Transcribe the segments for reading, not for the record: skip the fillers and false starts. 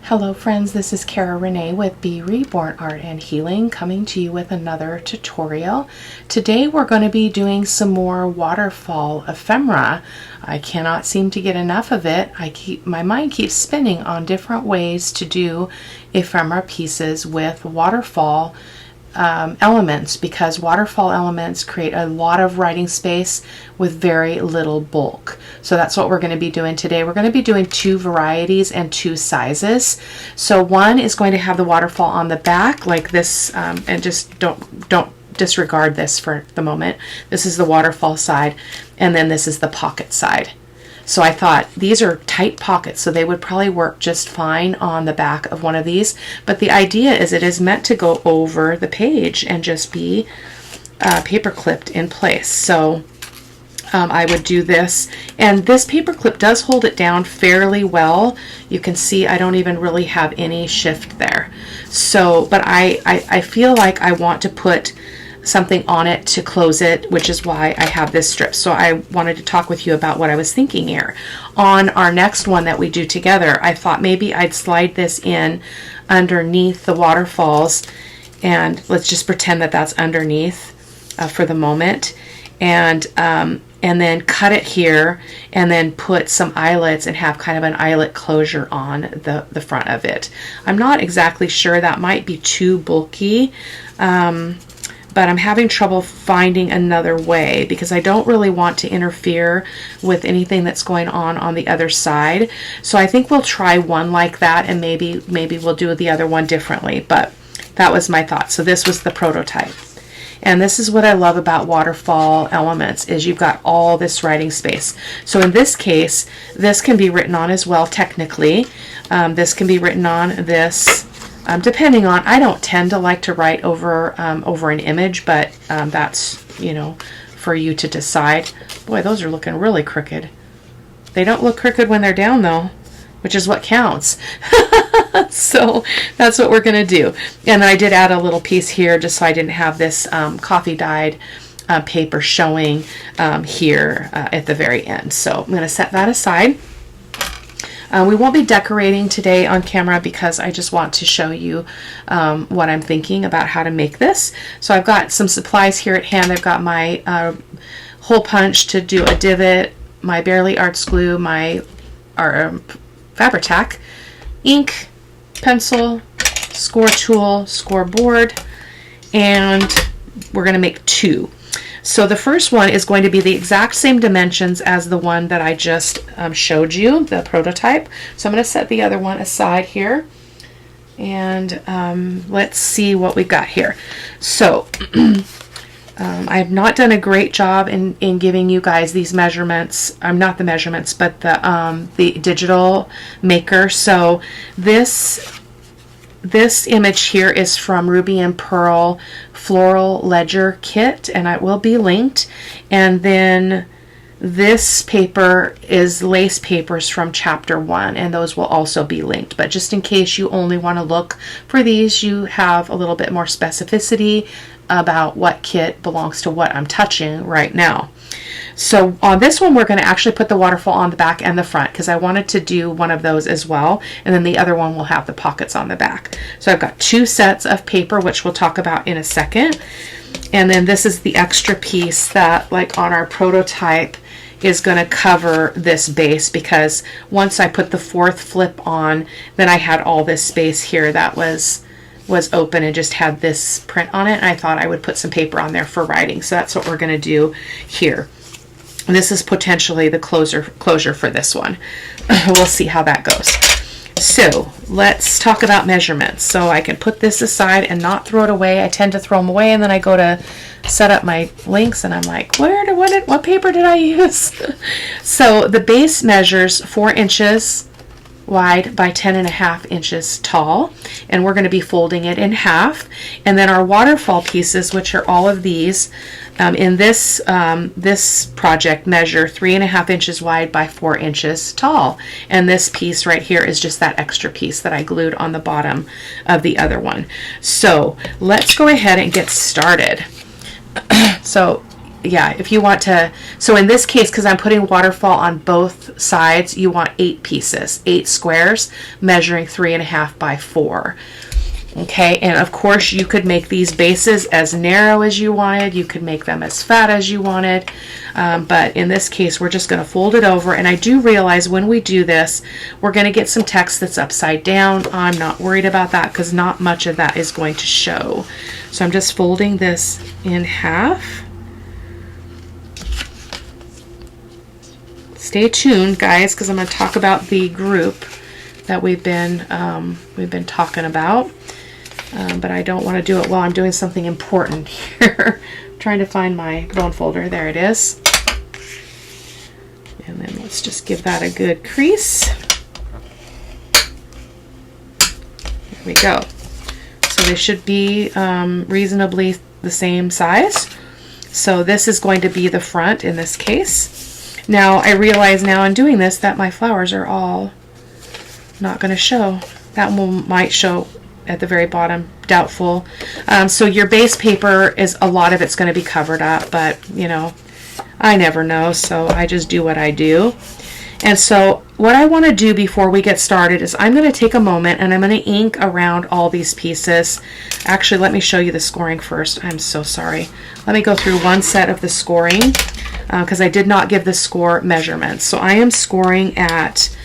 Hello friends, this is Cara-Renee with B.Reborn Art and Healing coming to you with another tutorial. Today we're going to be doing some more waterfall ephemera. I cannot seem to get enough of it. My mind keeps spinning on different ways to do ephemera pieces with waterfall elements, because waterfall elements create a lot of writing space with very little bulk. So that's what we're going to be doing today. We're going to be doing two varieties and two sizes. So one is going to have the waterfall on the back like this, and just don't disregard this for the moment. This is the waterfall side, and then this is the pocket side. So I thought these are tight pockets, so they would probably work just fine on the back of one of these. But the idea is it is meant to go over the page and just be paper clipped in place. So I would do this, and this paper clip does hold it down fairly well. You can see I don't even really have any shift there. So, but I feel like I want to put something on it to close it, which is why I have this strip. So I wanted to talk with you about what I was thinking here. On our next one that we do together, I thought maybe I'd slide this in underneath the waterfalls, and let's just pretend that that's underneath for the moment, and then cut it here and then put some eyelets and have kind of an eyelet closure on the front of it. I'm not exactly sure, that might be too bulky. But I'm having trouble finding another way because I don't really want to interfere with anything that's going on the other side. So I think we'll try one like that, and maybe we'll do the other one differently. But that was my thought. So this was the prototype. And this is what I love about waterfall elements, is you've got all this writing space. So in this case, this can be written on as well technically. This can be written on this. Depending on, I don't tend to like to write over an image, but that's, you know, for you to decide. Boy, those are looking really crooked. They don't look crooked when they're down though, which is what counts. So that's what we're going to do. And I did add a little piece here just so I didn't have this coffee dyed paper showing here at the very end. So I'm going to set that aside. We won't be decorating today on camera because I just want to show you what I'm thinking about how to make this. So I've got some supplies here at hand. I've got my hole punch to do a divot, my Bearly Arts glue, my Fabri-Tac, ink, pencil, score tool, score board, and we're going to make two. So the first one is going to be the exact same dimensions as the one that I just showed you, the prototype. So I'm going to set the other one aside here, and let's see what we've got here. So I have not done a great job in giving you guys these measurements. Not the measurements, but the digital maker. So this image here is from Ruby and Pearl Floral Ledger Kit, and it will be linked. And then this paper is lace papers from chapter 1, and those will also be linked. But just in case you only want to look for these, you have a little bit more specificity about what kit belongs to what I'm touching right now. So on this one, we're going to actually put the waterfall on the back and the front because I wanted to do one of those as well, and then the other one will have the pockets on the back. So I've got two sets of paper, which we'll talk about in a second, and then this is the extra piece that, like on our prototype, is going to cover this base, because once I put the fourth flip on, then I had all this space here that was open and just had this print on it, and I thought I would put some paper on there for writing. So that's what we're going to do here. This is potentially the closure for this one. We'll see how that goes. So let's talk about measurements. So I can put this aside and not throw it away. I tend to throw them away, and then I go to set up my links and I'm like, what paper did I use? So the base measures 4 inches wide by 10.5 inches tall, and we're going to be folding it in half. And then our waterfall pieces, which are all of these, in this project measure 3.5 inches wide by 4 inches tall. And this piece right here is just that extra piece that I glued on the bottom of the other one. So let's go ahead and get started. So yeah, if you want to, so in this case, because I'm putting waterfall on both sides, you want 8 pieces, 8 squares, measuring 3.5 by 4. Okay, and of course you could make these bases as narrow as you wanted. You could make them as fat as you wanted. But in this case, we're just going to fold it over. And I do realize when we do this, we're going to get some text that's upside down. I'm not worried about that because not much of that is going to show. So I'm just folding this in half. Stay tuned, guys, because I'm going to talk about the group that we've been talking about. But I don't want to do it while I'm doing something important here. I'm trying to find my bone folder. There it is. And then let's just give that a good crease. There we go. So they should be reasonably the same size. So this is going to be the front in this case. Now I realize now in doing this that my flowers are all not going to show. That one might show at the very bottom, doubtful. So your base paper is, a lot of it's going to be covered up, but you know, I never know, so I just do what I do. And so what I want to do before we get started is I'm going to take a moment and I'm going to ink around all these pieces. Actually, let me show you the scoring first. I'm so sorry. Let me go through one set of the scoring because I did not give the score measurements. So I am scoring at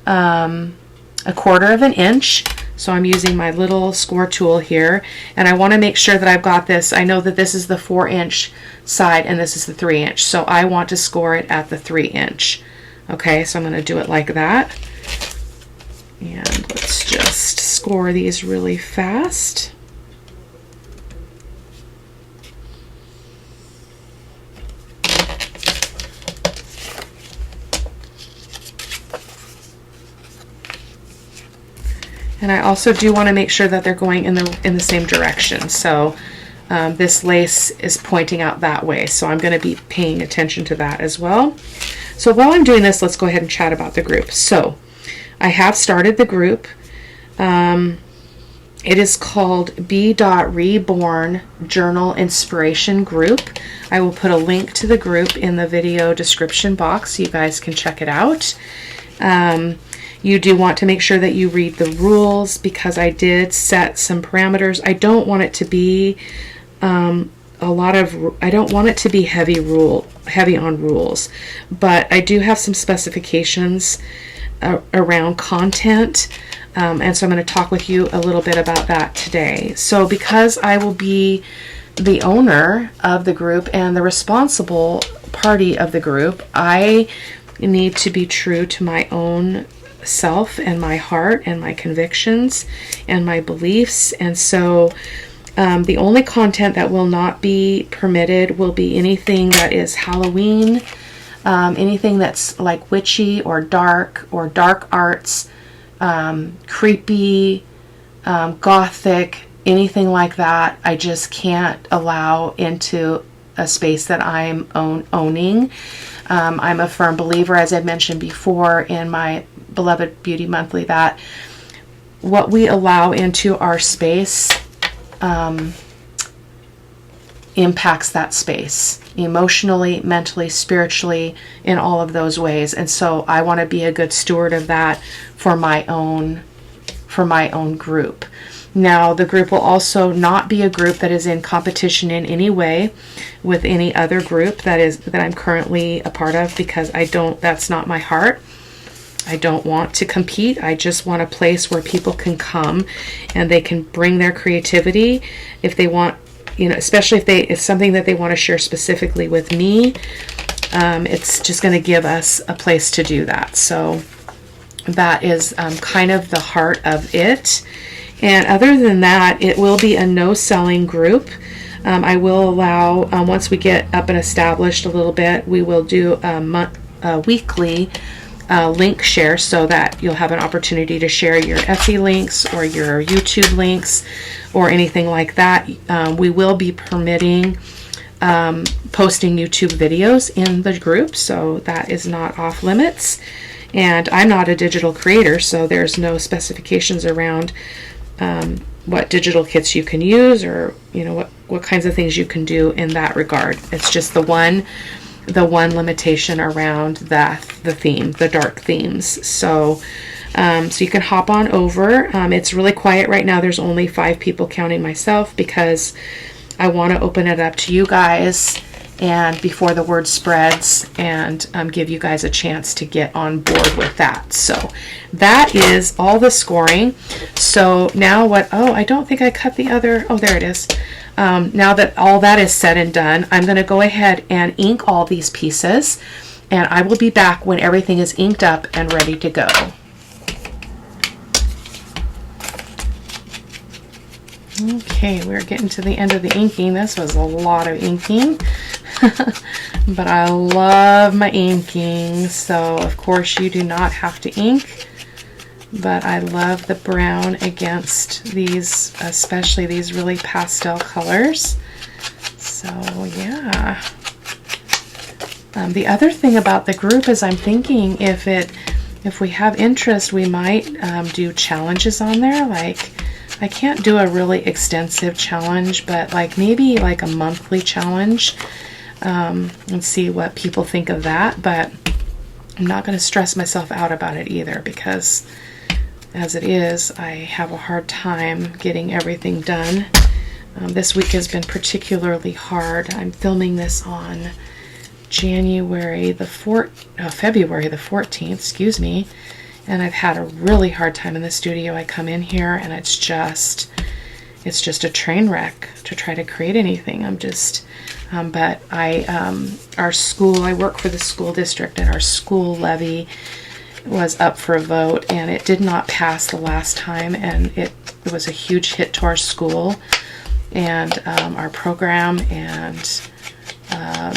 1/4 inch. So I'm using my little score tool here, and I want to make sure that I've got this. I know that this is the 4-inch side and this is the 3-inch, so I want to score it at the 3-inch. Okay, so I'm going to do it like that. And let's just score these really fast. And I also do want to make sure that they're going in the same direction. So this lace is pointing out that way. So I'm going to be paying attention to that as well. So while I'm doing this, let's go ahead and chat about the group. So I have started the group. It is called B.Reborn Journal Inspiration Group. I will put a link to the group in the video description box so you guys can check it out. You do want to make sure that you read the rules because I did set some parameters. I don't want it to be I don't want it to be heavy on rules, but I do have some specifications around content, and so I'm going to talk with you a little bit about that today. So because I will be the owner of the group and the responsible party of the group, I need to be true to my own self and my heart and my convictions and my beliefs. And so the only content that will not be permitted will be anything that is Halloween, anything that's like witchy or dark arts, creepy, gothic, anything like that. I just can't allow into a space that I'm owning. I'm a firm believer, as I mentioned before in my Beloved Beauty Monthly, that what we allow into our space impacts that space emotionally, mentally, spiritually, in all of those ways. And so I want to be a good steward of that for my own group. Now, the group will also not be a group that is in competition in any way with any other group that I'm currently a part of, because that's not my heart. I don't want to compete. I just want a place where people can come and they can bring their creativity if they want, especially if it's something that they want to share specifically with me. It's just going to give us a place to do that. So that is kind of the heart of it. And other than that, it will be a no-selling group. I will allow, once we get up and established a little bit, we will do a weekly link share so that you'll have an opportunity to share your Etsy links or your YouTube links or anything like that. We will be permitting posting YouTube videos in the group, so that is not off limits. And I'm not a digital creator, so there's no specifications around what digital kits you can use, or what kinds of things you can do in that regard. It's just the one limitation around the theme, the dark themes. So so you can hop on over. It's really quiet right now. There's only 5 people, counting myself, because I want to open it up to you guys and before the word spreads, and give you guys a chance to get on board with that. So that is all the scoring. So now I don't think I cut the other, there it is. Now that all that is said and done, I'm going to go ahead and ink all these pieces, and I will be back when everything is inked up and ready to go. Okay, we're getting to the end of the inking. This was a lot of inking, but I love my inking. So of course you do not have to ink, but I love the brown against these, especially these really pastel colors. So yeah. The other thing about the group is I'm thinking if we have interest, we might do challenges on there. Like, I can't do a really extensive challenge, but like maybe like a monthly challenge, and see what people think of that. But I'm not going to stress myself out about it either, because as it is, I have a hard time getting everything done. This week has been particularly hard. I'm filming this on February the 14th, excuse me. And I've had a really hard time in the studio. I come in here and it's just a train wreck to try to create anything. But our school, I work for the school district, and our school levy was up for a vote, and it did not pass the last time, and it was a huge hit to our school and our program, and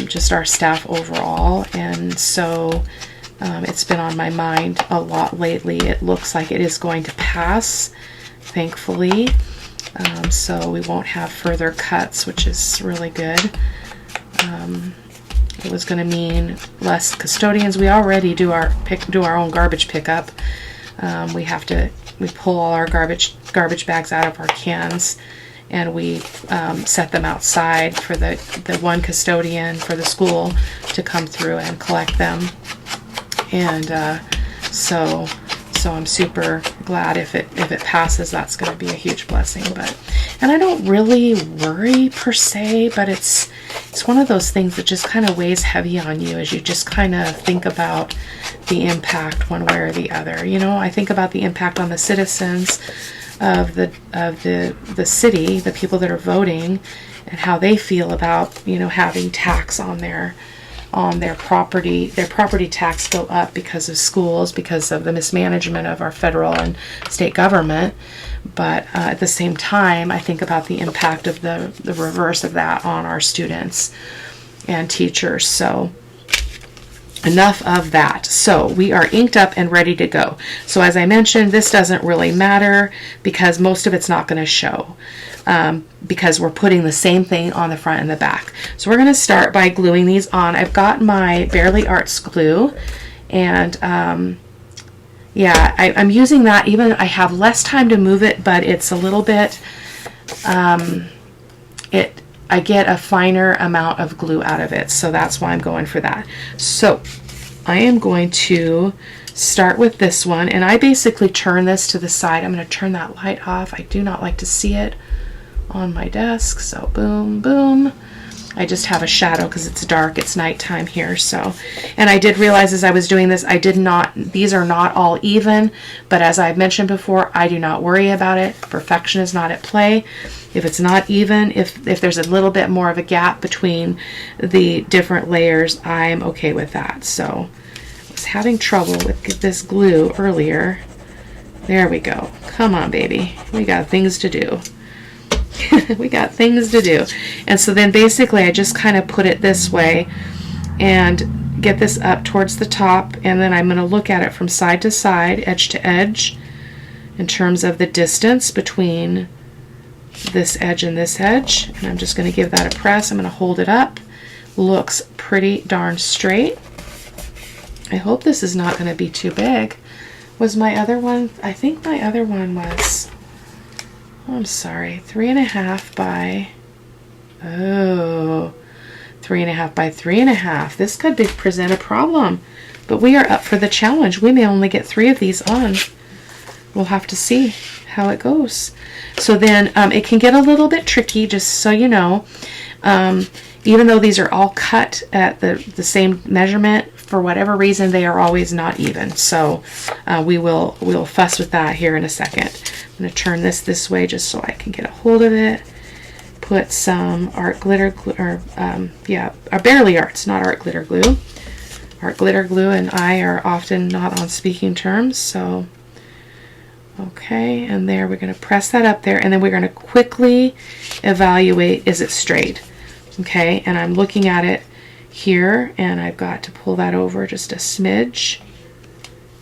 just our staff overall. And so it's been on my mind a lot lately. It looks like it is going to pass, thankfully. So we won't have further cuts, which is really good. It was going to mean less custodians. We already do our own garbage pickup. We pull all our garbage bags out of our cans, and we set them outside for the one custodian for the school to come through and collect them. And so I'm super glad if it passes. That's going to be a huge blessing. And I don't really worry per se, but it's one of those things that just kind of weighs heavy on you as you just kind of think about the impact one way or the other. I think about the impact on the citizens of the city, the people that are voting, and how they feel about having tax on their property tax go up because of schools, because of the mismanagement of our federal and state government. But at the same time, I think about the impact of the reverse of that on our students and teachers. So enough of that. So we are inked up and ready to go. So as I mentioned, this doesn't really matter because most of it's not going to show, because we're putting the same thing on the front and the back. So we're going to start by gluing these on. I've got my Barely Arts glue, and yeah, I'm using that. Even I have less time to move it, but it's a little bit, I get a finer amount of glue out of it, so that's why I'm going for that. So I am going to start with this one, and I basically turn this to the side. I'm going to turn that light off. I do not like to see it on my desk, so boom, boom. I just have a shadow because it's dark. It's nighttime here. So, and I did realize as I was doing this, these are not all even, but as I've mentioned before, I do not worry about it. Perfection is not at play. If it's not even, if there's a little bit more of a gap between the different layers, I'm okay with that. So I was having trouble with this glue earlier. There we go. Come on, baby. We got things to do. We got things to do. And so then basically I just kind of put it this way and get this up towards the top, and then I'm going to look at it from side to side, edge to edge, in terms of the distance between this edge and this edge. And I'm just going to give that a press. I'm going to hold it up. Looks pretty darn straight. I hope this is not going to be too big. Was my other one, I think my other one was, Oh, I'm sorry, 3.5 by, oh, 3.5 by 3.5. This could present a problem, but we are up for the challenge. We may only get 3 of these on. We'll have to see how it goes. So then it can get a little bit tricky, just so you know. Even though these are all cut at the same measurement, for whatever reason, they are always not even. So we'll fuss with that here in a second. I'm going to turn this way just so I can get a hold of it. Put some art glitter glue, or barely art, it's not art glitter glue. Art glitter glue and I are often not on speaking terms, so okay, and there we're going to press that up there, and then we're going to quickly evaluate, is it straight? Okay, and I'm looking at it here, and I've got to pull that over just a smidge,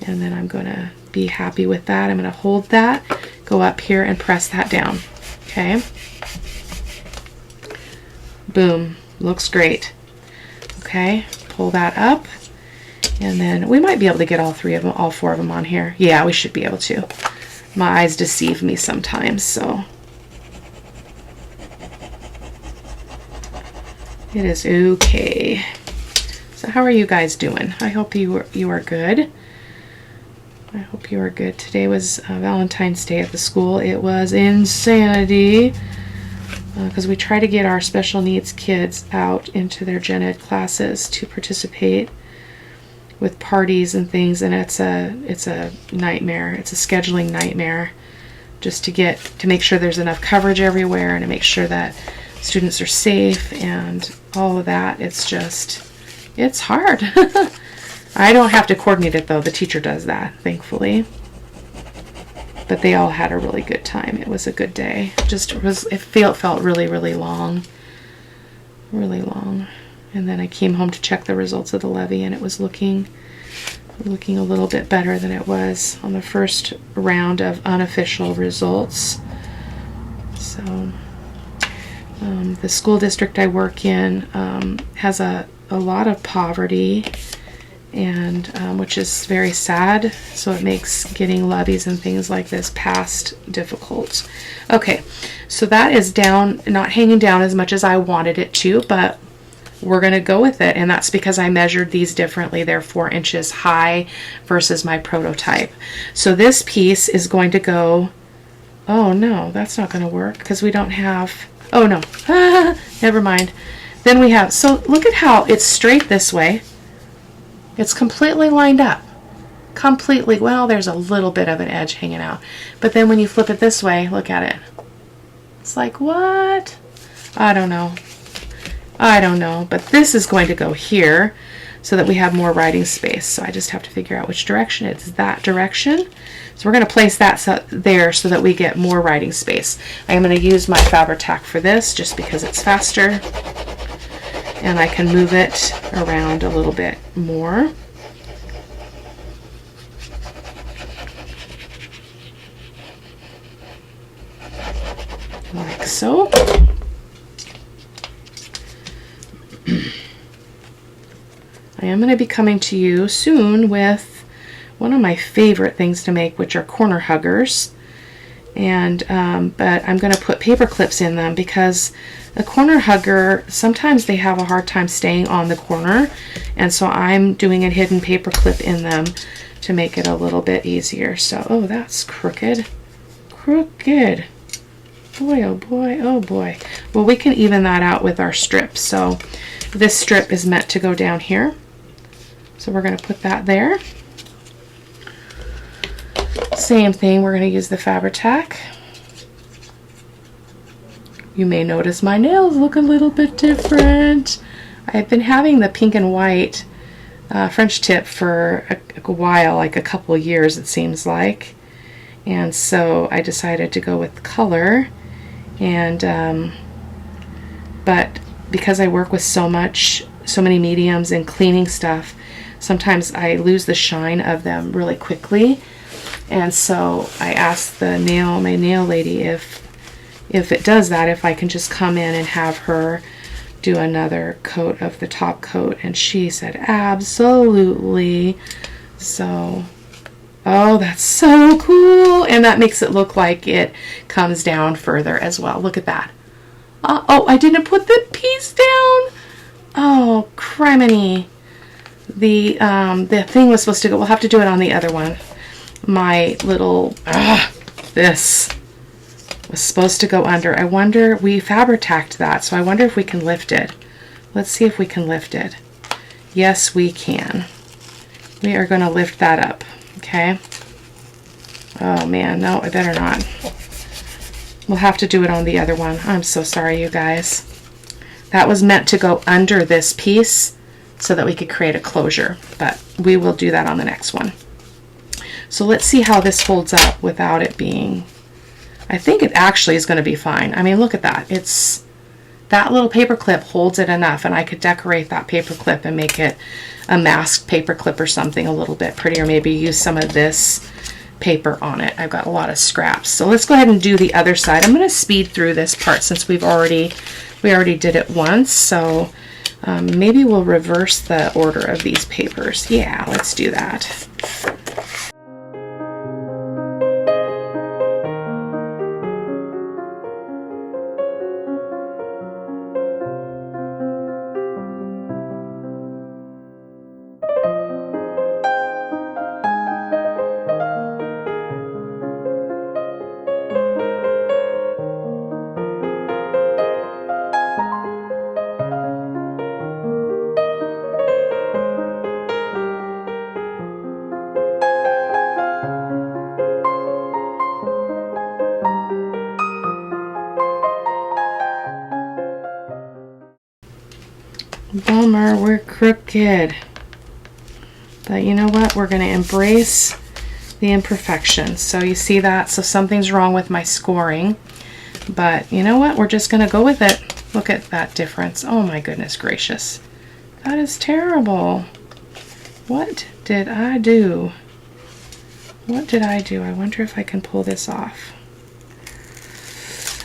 and then I'm going to be happy with that. I'm going to hold that, go up here and press that down. Okay, boom, looks great. Okay, pull that up, and then we might be able to get all 4 of them on here. Yeah, we should be able to. My eyes deceive me sometimes, so it is okay. So how are you guys doing? I hope you are good. I hope you are good. Today was Valentine's Day at the school. It was insanity because we try to get our special needs kids out into their gen ed classes to participate with parties and things, and it's a nightmare. It's a scheduling nightmare just to make sure there's enough coverage everywhere and to make sure that students are safe and all of that. It's hard. I don't have to coordinate it though. The teacher does that, thankfully. But they all had a really good time. It was a good day. It felt really, really long. Really long. And then I came home to check the results of the levy, and it was looking a little bit better than it was on the first round of unofficial results. So the school district I work in has a lot of poverty, and which is very sad. So it makes getting levies and things like this passed difficult. Okay, so that is down, not hanging down as much as I wanted it to, but we're going to go with it, and that's because I measured these differently. They're 4 inches high versus my prototype. So this piece is going to go, oh no, that's not going to work because we don't have, oh no, never mind. Then we have, so look at how it's straight this way. It's completely lined up. Completely, well, there's a little bit of an edge hanging out. But then when you flip it this way, look at it. It's like, what? I don't know, but this is going to go here so that we have more writing space. So I just have to figure out which direction. It's that direction. So we're going to place that there so that we get more writing space. I am going to use my Fabri-Tac for this just because it's faster, and I can move it around a little bit more. Like so. I am going to be coming to you soon with one of my favorite things to make, which are corner huggers. And but I'm going to put paper clips in them because a corner hugger, sometimes they have a hard time staying on the corner, and so I'm doing a hidden paper clip in them to make it a little bit easier. So, oh, that's crooked. Crooked. Boy, oh boy, oh boy. Well, we can even that out with our strip. So this strip is meant to go down here. So we're going to put that there. Same thing, we're going to use the Fabri-Tac. You may notice my nails look a little bit different. I've been having the pink and white French tip for a while, like a couple years it seems like. And so I decided to go with color. And but because I work with so many mediums and cleaning stuff, sometimes I lose the shine of them really quickly. And so I asked my nail lady if it does that, if I can just come in and have her do another coat of the top coat, and she said absolutely. So Oh, that's so cool. And that makes it look like it comes down further as well. Look at that. Oh, I didn't put the piece down. Oh, criminy. The thing was supposed to go. We'll have to do it on the other one. My little, this was supposed to go under. I wonder, we Fabri-Tacked that, so I wonder if we can lift it. Let's see if we can lift it. Yes, we can. We are going to lift that up, okay? Oh man, no, I better not. We'll have to do it on the other one. I'm so sorry, you guys. That was meant to go under this piece so that we could create a closure, but we will do that on the next one. So let's see how this holds up without it being, I think it actually is going to be fine. I mean, look at that. That little paper clip holds it enough, and I could decorate that paper clip and make it a masked paper clip or something a little bit prettier. Maybe use some of this paper on it. I've got a lot of scraps. So let's go ahead and do the other side. I'm going to speed through this part since we already did it once. So maybe we'll reverse the order of these papers. Yeah, let's do that. Bummer, we're crooked. But you know what? We're going to embrace the imperfections. So you see that? So something's wrong with my scoring. But you know what? We're just going to go with it. Look at that difference. Oh my goodness gracious. That is terrible. What did I do? What did I do? I wonder if I can pull this off.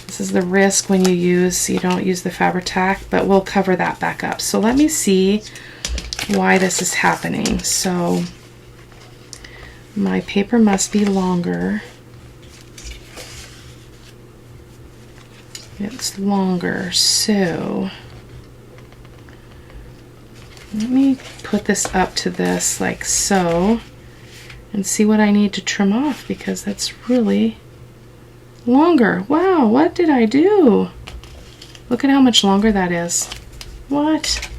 This is the risk when you don't use the Fabri-Tac, but we'll cover that back up. So let me see why this is happening. So my paper must be longer. It's longer, so let me put this up to this like so and see what I need to trim off, because that's really longer. Wow, what did I do? Look at how much longer that is. What?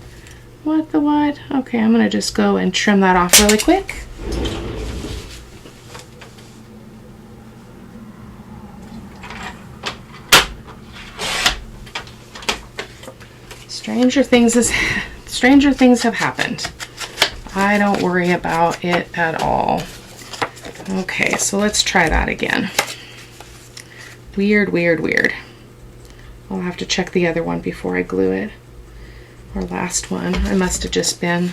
What the what? Okay, I'm gonna just go and trim that off really quick. Stranger things have happened. I don't worry about it at all. Okay, so let's try that again. Weird, weird, weird. I'll have to check the other one before I glue it. Our last one. I must have just been,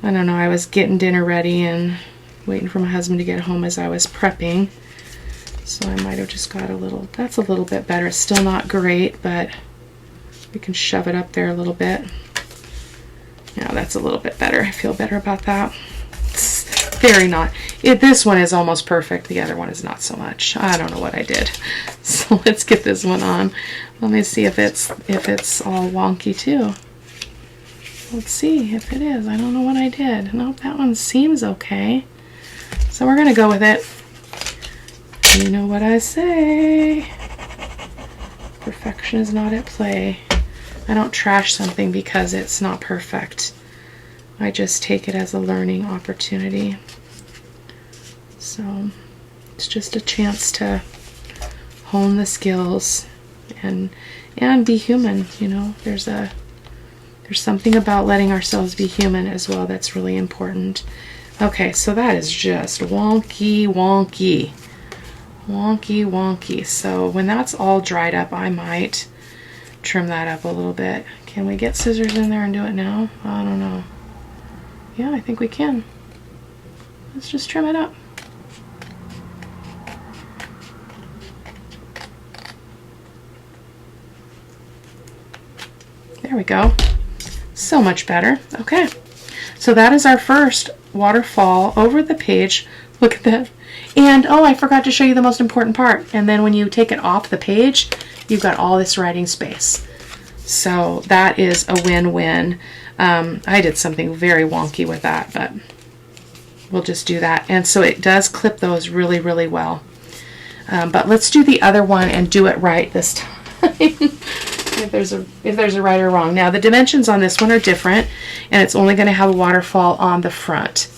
I don't know, I was getting dinner ready and waiting for my husband to get home as I was prepping. So I might have just got a little, that's a little bit better. It's still not great, but we can shove it up there a little bit. Yeah, that's a little bit better. I feel better about that. It's very not. This one is almost perfect. The other one is not so much. I don't know what I did. So let's get this one on. Let me see if it's all wonky too. Let's see if it is. I don't know what I did. Nope, that one seems okay. So we're gonna go with it. You know what I say. Perfection is not at play. I don't trash something because it's not perfect. I just take it as a learning opportunity. So it's just a chance to hone the skills and be human, you know. There's something about letting ourselves be human as well that's really important. Okay, so that is just wonky, wonky. Wonky, wonky. So when that's all dried up, I might trim that up a little bit. Can we get scissors in there and do it now? I don't know. Yeah, I think we can. Let's just trim it up. There we go. So much better. Okay, so that is our first waterfall over the page. Look at that. And oh, I forgot to show you the most important part. And then when you take it off the page, you've got all this writing space. So that is a win-win. I did something very wonky with that, but we'll just do that. And so it does clip those really, really well. But let's do the other one and do it right this time. if there's a right or wrong. Now the dimensions on this one are different, and it's only going to have a waterfall on the front,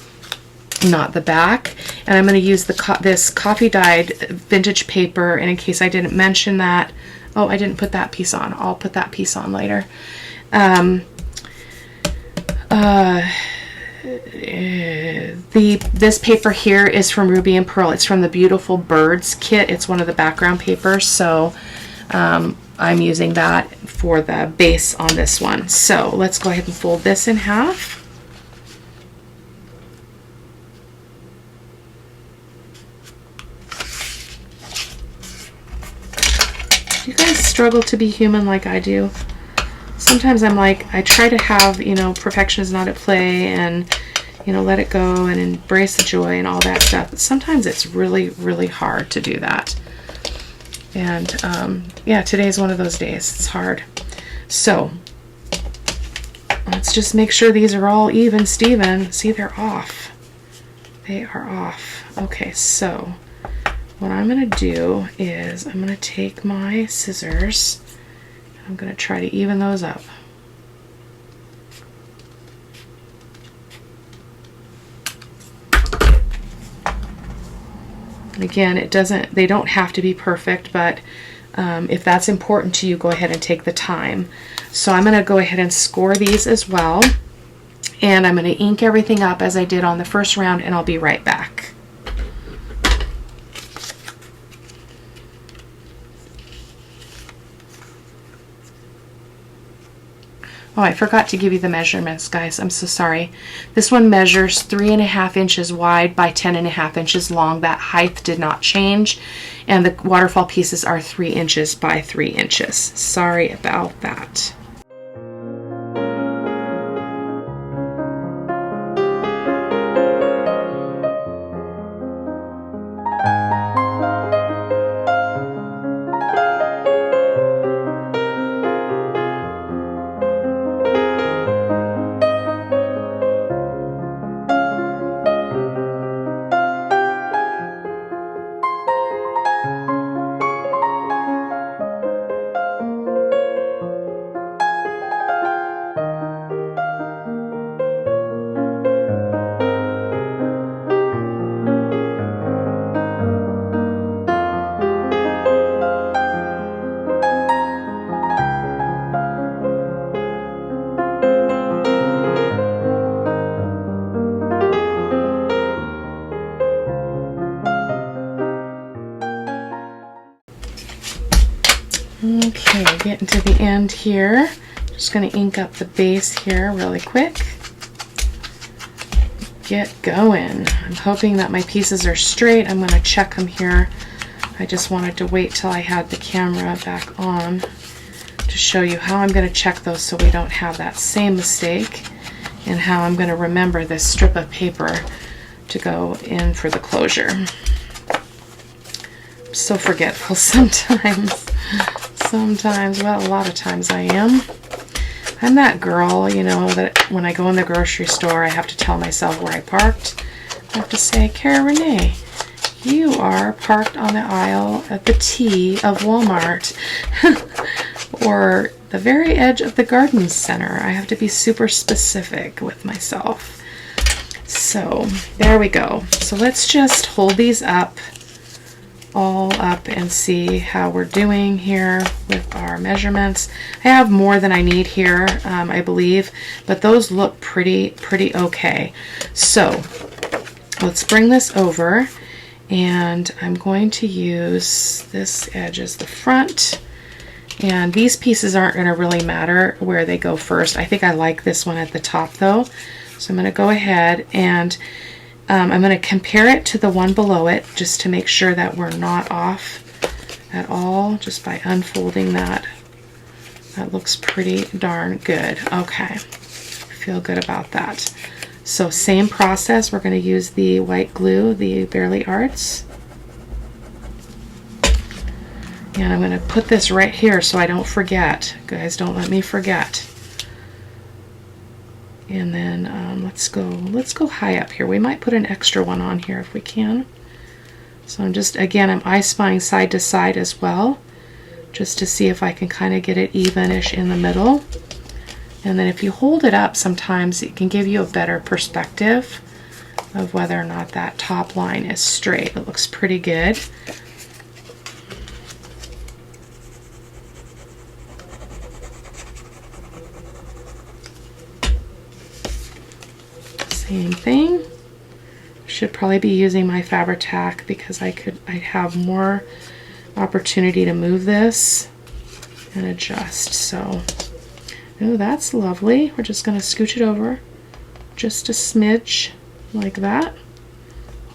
not the back. And I'm going to use this coffee dyed vintage paper. And in case I didn't mention that, oh, I didn't put that piece on. I'll put that piece on later. This paper here is from Ruby and Pearl. It's from the Beautiful Birds kit. It's one of the background papers, so I'm using that for the base on this one. So let's go ahead and fold this in half. Do you guys struggle to be human like I do? Sometimes I'm like, I try to have, you know, perfection is not at play, and, you know, let it go and embrace the joy and all that stuff. But sometimes it's really, really hard to do that. And yeah, today's one of those days. It's hard. So let's just make sure these are all even, Steven. See, they're off. They are off. Okay, so what I'm going to do is I'm going to take my scissors. I'm going to try to even those up. Again, they don't have to be perfect, but if that's important to you, go ahead and take the time. So I'm going to go ahead and score these as well. And I'm going to ink everything up as I did on the first round, and I'll be right back. Oh, I forgot to give you the measurements, guys. I'm so sorry. This one measures 3.5 inches wide by 10.5 inches long. That height did not change. And the waterfall pieces are 3 inches by 3 inches. Sorry about that. Okay, getting to the end here. Just going to ink up the base here really quick. Get going. I'm hoping that my pieces are straight. I'm going to check them here. I just wanted to wait till I had the camera back on to show you how I'm going to check those so we don't have that same mistake, and how I'm going to remember this strip of paper to go in for the closure. I'm so forgetful sometimes. Well, a lot of times I am. I'm that girl, you know, that when I go in the grocery store, I have to tell myself where I parked. I have to say, Cara-Renee, you are parked on the aisle at the T of Walmart or the very edge of the garden center. I have to be super specific with myself. So there we go. So let's just hold these up, all up, and see how we're doing here with our measurements. I have more than I need here, I believe, but those look pretty okay. So let's bring this over, and I'm going to use this edge as the front, and these pieces aren't going to really matter where they go first. I think I like this one at the top though, so I'm going to go ahead and I'm going to compare it to the one below it just to make sure that we're not off at all, just by unfolding that. That looks pretty darn good. Okay, I feel good about that. So same process, we're going to use the white glue, the Bearly Arts. And I'm going to put this right here so I don't forget. Guys, don't let me forget. And then let's go high up here. We might put an extra one on here if we can. So I'm just, again, I'm I spying side to side as well, just to see if I can kind of get it evenish in the middle. And then if you hold it up, sometimes it can give you a better perspective of whether or not that top line is straight. It looks pretty good. Same thing. Should probably be using my Fabri-Tac because I'd have more opportunity to move this and adjust. So, oh, that's lovely. We're just going to scooch it over just a smidge like that.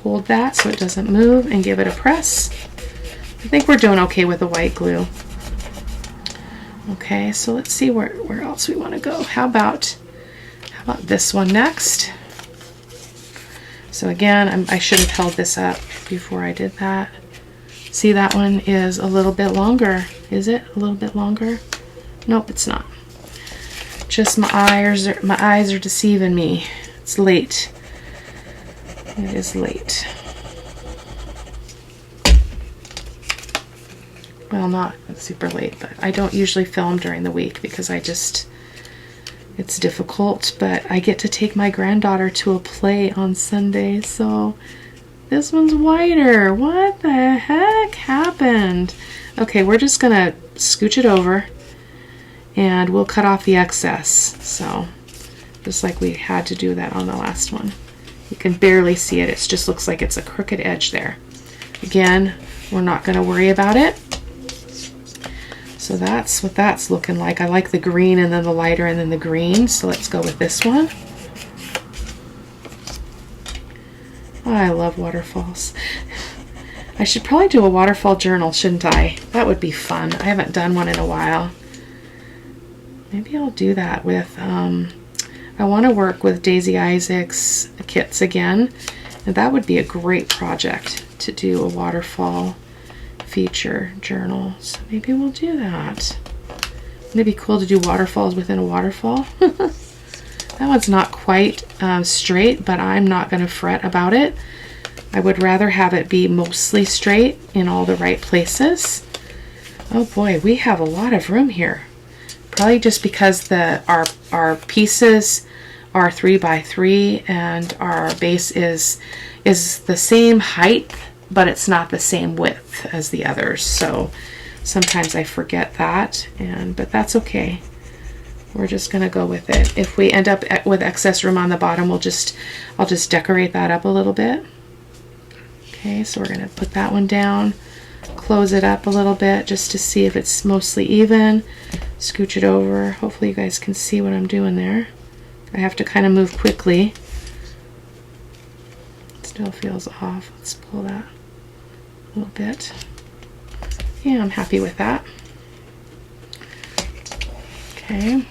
Hold that so it doesn't move and give it a press. I think we're doing okay with the white glue. Okay, so let's see where else we want to go. How about this one next? So again, I should have held this up before I did that. See, that one is a little bit longer. Is it a little bit longer? Nope, it's not. Just my eyes are deceiving me. It's late. It is late. Well, not super late, but I don't usually film during the week because it's difficult, but I get to take my granddaughter to a play on Sunday, so this one's whiter. What the heck happened? Okay, we're just gonna scooch it over and we'll cut off the excess. So just like we had to do that on the last one. You can barely see it. It just looks like it's a crooked edge there. Again, we're not gonna worry about it. So that's what that's looking like. I like the green and then the lighter and then the green. So let's go with this one. Oh, I love waterfalls. I should probably do a waterfall journal, shouldn't I? That would be fun. I haven't done one in a while. Maybe I'll do that with, I want to work with Daisy Isaac's kits again. And that would be a great project to do a waterfall feature journal, so maybe we'll do that. It'd be cool to do waterfalls within a waterfall. That one's not quite straight, but I'm not going to fret about it. I would rather have it be mostly straight in all the right places. Oh boy, we have a lot of room here. Probably just because our pieces are 3 by 3 and our base is the same height, but it's not the same width as the others. So sometimes I forget that, but that's okay. We're just gonna go with it. If we end up with excess room on the bottom, I'll just decorate that up a little bit. Okay, so we're gonna put that one down, close it up a little bit just to see if it's mostly even. Scooch it over. Hopefully you guys can see what I'm doing there. I have to kind of move quickly. It still feels off. Let's pull that a little bit. Yeah, I'm happy with that. Okay.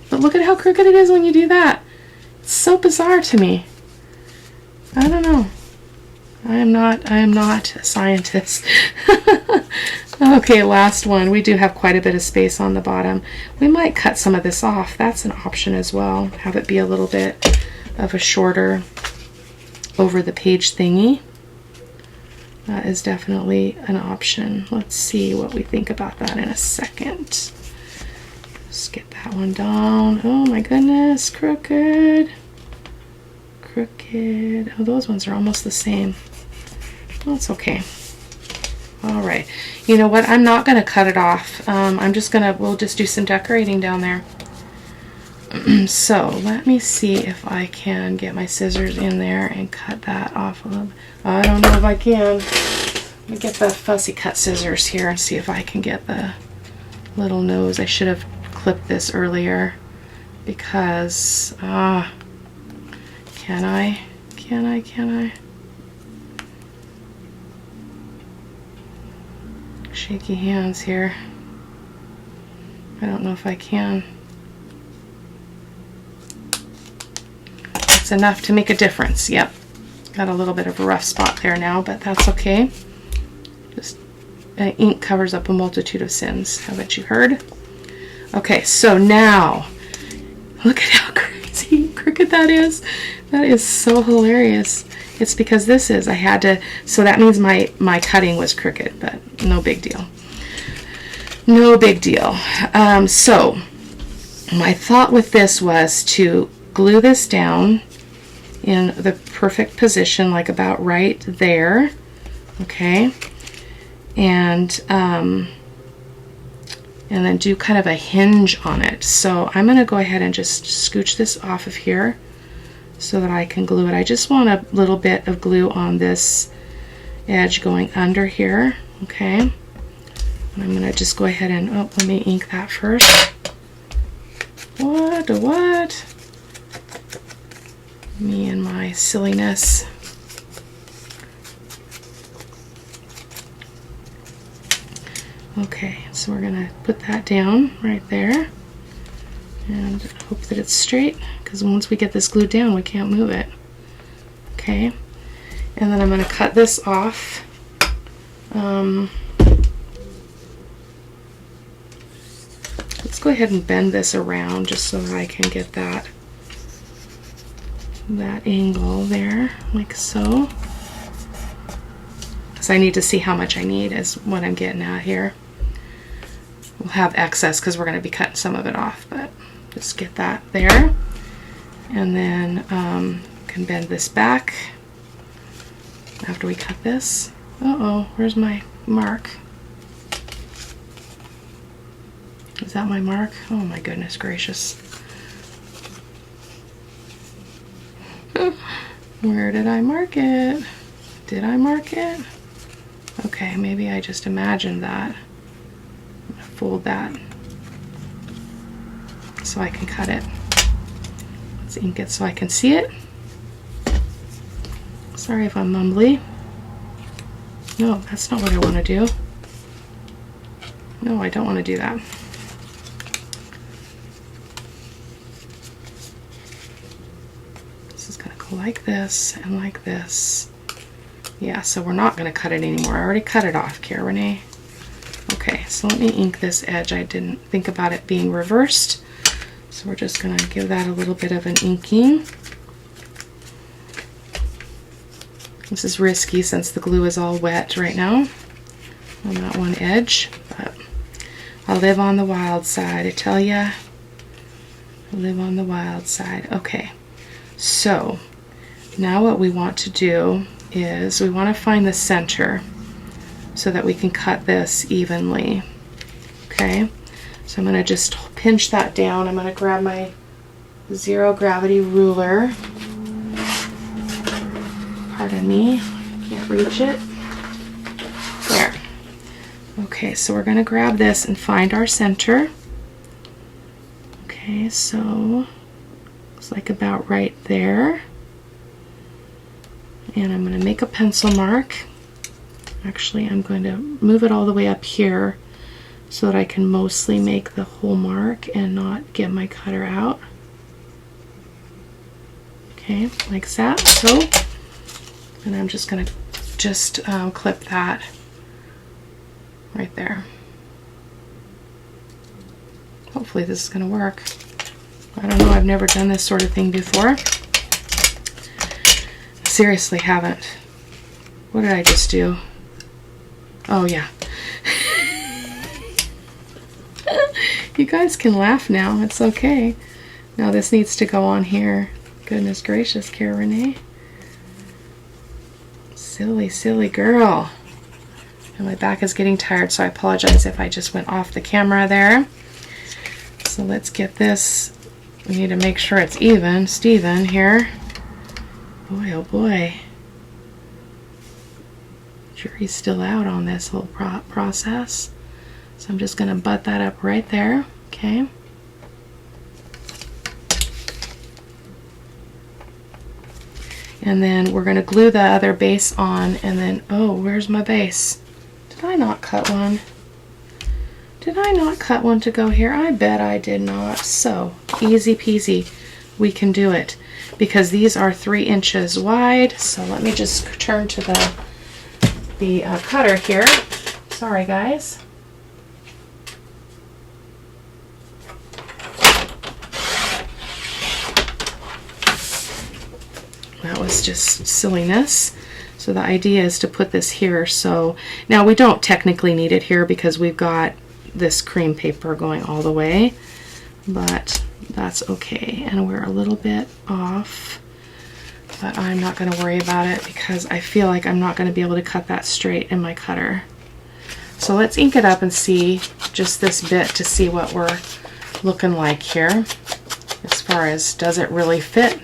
But look at how crooked it is when you do that. It's so bizarre to me. I don't know. I am not a scientist. Okay, last one. We do have quite a bit of space on the bottom. We might cut some of this off. That's an option as well. Have it be a little bit of a shorter over the page thingy. That is definitely an option. Let's see what we think about that in a second. Let's get that one down. Oh my goodness, crooked. Crooked. Oh, those ones are almost the same. Well, it's okay. All right. You know what? I'm not going to cut it off. We'll just do some decorating down there. So let me see if I can get my scissors in there and cut that off a little bit. I don't know if I can. Let me get the fussy cut scissors here and see if I can get the little nose. I should have clipped this earlier because, can I? Shaky hands here. I don't know if I can. It's enough to make a difference. Yep. Got a little bit of a rough spot there now, but that's okay. Just ink covers up a multitude of sins. Haven't you heard? Okay, so now look at how crazy crooked that is. That is so hilarious. It's because this is, I had to, so that means my cutting was crooked, but no big deal. No big deal. So my thought with this was to glue this down in the perfect position, like about right there. Okay. And then do kind of a hinge on it. So I'm going to go ahead and just scooch this off of here so that I can glue it. I just want a little bit of glue on this edge going under here. Okay. And I'm going to just go ahead and, oh, let me ink that first. What? Me and my silliness. Okay, so we're going to put that down right there and hope that it's straight, because once we get this glued down we can't move it. Okay, and then I'm going to cut this off. Let's go ahead and bend this around just so that I can get that angle there, like so. Because I need to see how much I need is what I'm getting at here. We'll have excess because we're going to be cutting some of it off, but just get that there. And then can bend this back after we cut this. Uh-oh, where's my mark? Is that my mark? Oh my goodness gracious. Where did I mark it? Did I mark it? Okay, maybe I just imagined that. I'm gonna fold that so I can cut it. Let's ink it so I can see it. Sorry if I'm mumbly. No, that's not what I want to do. No, I don't want to do that. This is going to go like this and like this. Yeah, so we're not going to cut it anymore. I already cut it off, Cara-Renee. Okay, so let me ink this edge. I didn't think about it being reversed. So we're just going to give that a little bit of an inking. This is risky since the glue is all wet right now on that one edge, but I live on the wild side, I tell ya. I live on the wild side. Okay, so now what we want to do is we want to find the center so that we can cut this evenly. Okay, so I'm going to just pinch that down. I'm going to grab my zero gravity ruler. Pardon me, can't reach it. There. Okay, so we're going to grab this and find our center. Okay, so looks like about right there. And I'm going to make a pencil mark. Actually, I'm going to move it all the way up here so that I can mostly make the whole mark and not get my cutter out. Okay, like that. So, and I'm just going to clip that right there. Hopefully this is going to work. I don't know, I've never done this sort of thing before. Seriously haven't. What did I just do? Oh yeah. You guys can laugh now, it's okay. Now this needs to go on here. Goodness gracious, Cara-Renee. Silly, silly girl. And my back is getting tired, so I apologize if I just went off the camera there. So let's get this. We need to make sure it's even, Steven here. Boy, oh boy. Jury's still out on this whole process. So I'm just going to butt that up right there. Okay. And then we're going to glue the other base on, and then, oh, where's my base? Did I not cut one? Did I not cut one to go here? I bet I did not. So, easy peasy. We can do it. because these are 3 inches wide. So let me just turn to the cutter here. Sorry guys. That was just silliness. So the idea is to put this here. So now we don't technically need it here because we've got this cream paper going all the way, but that's okay. And we're a little bit off, but I'm not going to worry about it because I feel like I'm not going to be able to cut that straight in my cutter. So let's ink it up and see just this bit to see what we're looking like here as far as does it really fit.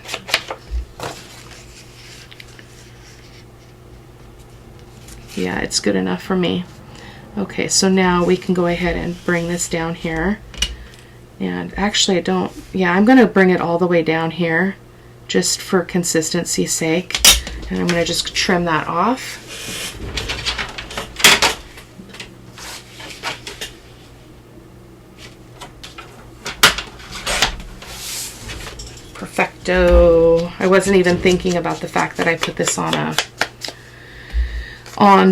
Yeah, it's good enough for me. Okay, so now we can go ahead and bring this down here. And actually I'm going to bring it all the way down here just for consistency's sake. And I'm going to just trim that off. Perfecto. I wasn't even thinking about the fact that I put this on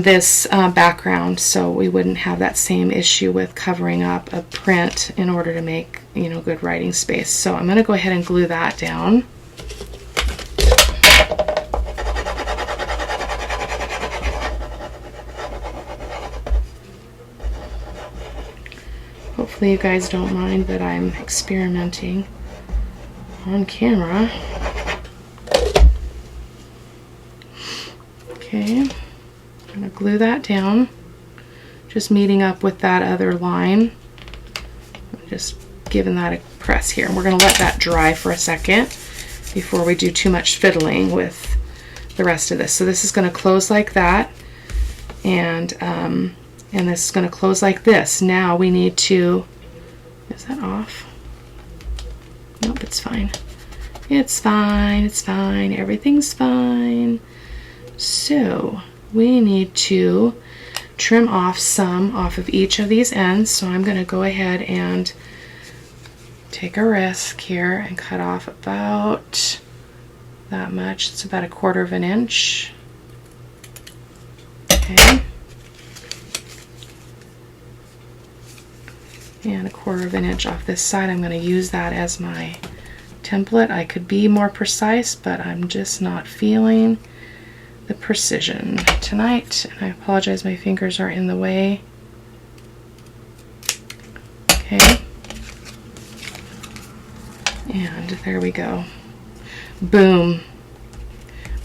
this background, so we wouldn't have that same issue with covering up a print in order to make, you know, good writing space. So I'm going to go ahead and glue that down. Hopefully you guys don't mind that I'm experimenting on camera. Okay, I'm going to glue that down, just meeting up with that other line. Just giving that a press here. And we're going to let that dry for a second before we do too much fiddling with the rest of this. So this is going to close like that, and this is going to close like this. Now we need to, is that off? Nope, it's fine. It's fine, it's fine, everything's fine. So we need to trim off some off of each of these ends. So I'm going to go ahead and take a risk here and cut off about that much. It's about 1/4 of an inch. Okay. And 1/4 of an inch off this side. I'm going to use that as my template. I could be more precise, but I'm just not feeling the precision tonight. And I apologize, my fingers are in the way. Okay. And there we go. Boom.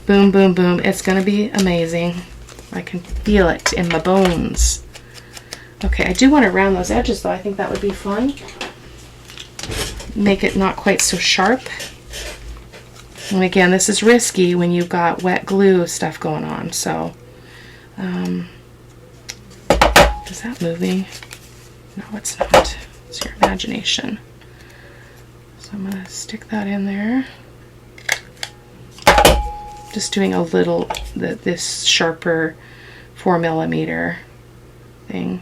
Boom, boom, boom. It's going to be amazing. I can feel it in my bones. Okay, I do want to round those edges though. I think that would be fun. Make it not quite so sharp. And again, this is risky when you've got wet glue stuff going on. So, is that moving? No, it's not. It's your imagination. So I'm going to stick that in there. Just doing a little, this sharper 4mm thing.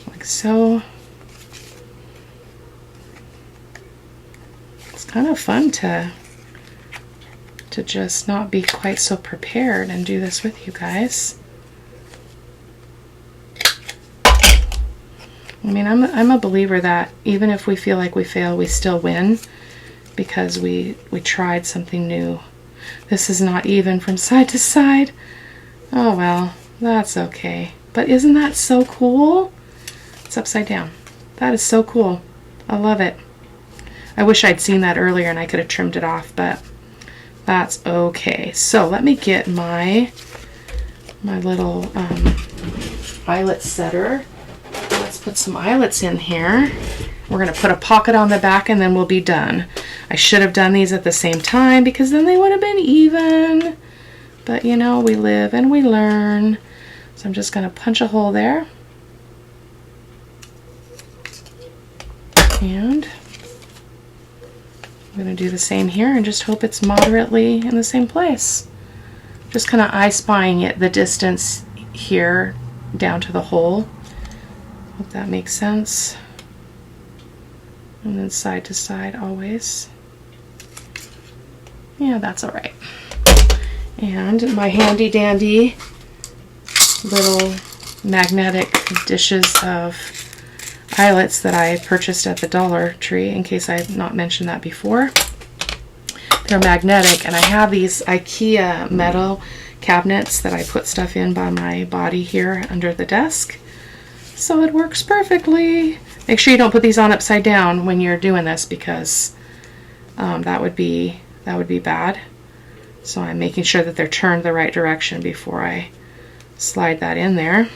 Like so. It's kind of fun to just not be quite so prepared and do this with you guys. I mean, I'm a believer that even if we feel like we fail, we still win because we tried something new. This is not even from side to side. Oh well, that's okay. But isn't that so cool? It's upside down. That is so cool. I love it. I wish I'd seen that earlier and I could have trimmed it off, but that's okay. So let me get my little eyelet setter. Let's put some eyelets in here. We're going to put a pocket on the back and then we'll be done. I should have done these at the same time because then they would have been even. But you know, we live and we learn. So I'm just going to punch a hole there. And I'm going to do the same here and just hope it's moderately in the same place. Just kind of eye-spying it, the distance here down to the hole. Hope that makes sense. And then side to side always. Yeah, that's all right. And my handy dandy little magnetic dishes of eyelets that I purchased at the Dollar Tree, in case I had not mentioned that before. They're magnetic, and I have these IKEA metal cabinets that I put stuff in by my body here under the desk. So it works perfectly. Make sure you don't put these on upside down when you're doing this, because that would be bad. So I'm making sure that they're turned the right direction before I slide that in there.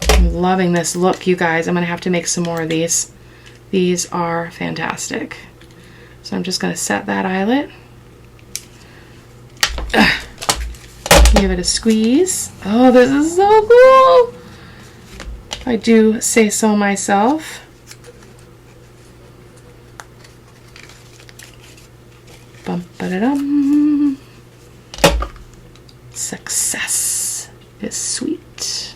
I'm loving this look, you guys. I'm going to have to make some more of these. These are fantastic. So I'm just going to set that eyelet. Give it a squeeze. Oh, this is so cool. I do say so myself. Bum-ba-da-dum. Success is sweet.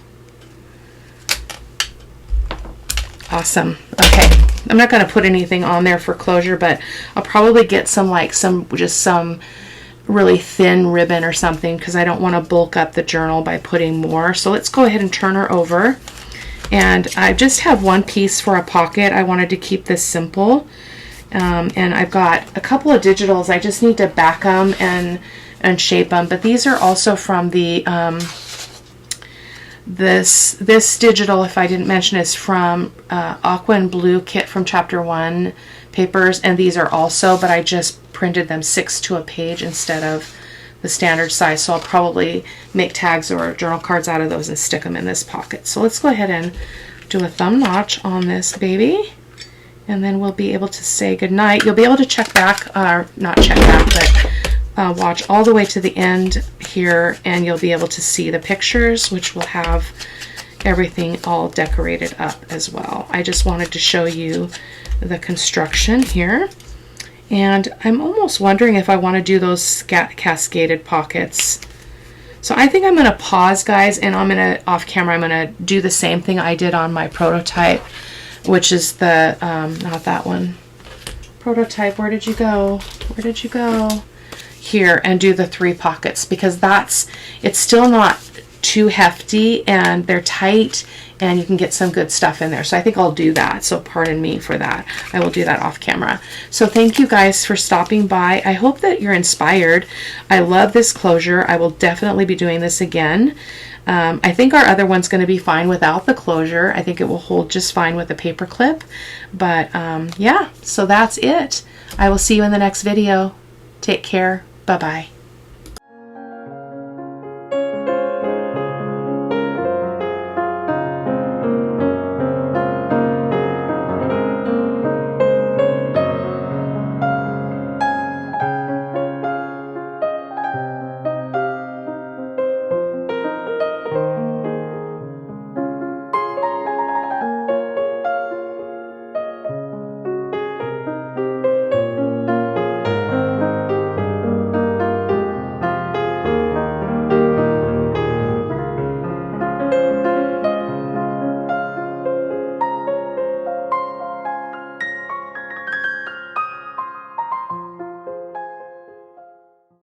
Awesome. Okay, I'm not going to put anything on there for closure, but I'll probably get some really thin ribbon or something, because I don't want to bulk up the journal by putting more. So let's go ahead and turn her over. And I just have one piece for a pocket. I wanted to keep this simple. And I've got a couple of digitals. I just need to back them and shape them. But these are also from the this digital, if I didn't mention, is from Aqua and Blue kit from Chapter 1 papers, and these are also, but I just printed them 6 to a page instead of the standard size, so I'll probably make tags or journal cards out of those and stick them in this pocket. So let's go ahead and do a thumb notch on this baby, and then we'll be able to say goodnight. You'll be able to check back, not check back, but watch all the way to the end here, and you'll be able to see the pictures, which will have everything all decorated up as well. I just wanted to show you the construction here. And I'm almost wondering if I want to do those cascaded pockets. So I think I'm going to pause, guys, and I'm going to, off camera, I'm going to do the same thing I did on my prototype, which is the, not that one. Prototype, where did you go? Where did you go? Here, and do the 3 pockets, because it's still not too hefty, and they're tight, and you can get some good stuff in there. So I think I'll do that. So pardon me for that. I will do that off camera. So thank you guys for stopping by. I hope that you're inspired. I love this closure. I will definitely be doing this again. I think our other one's going to be fine without the closure. I think it will hold just fine with a paper clip. But yeah, so that's it. I will see you in the next video. Take care. Bye-bye.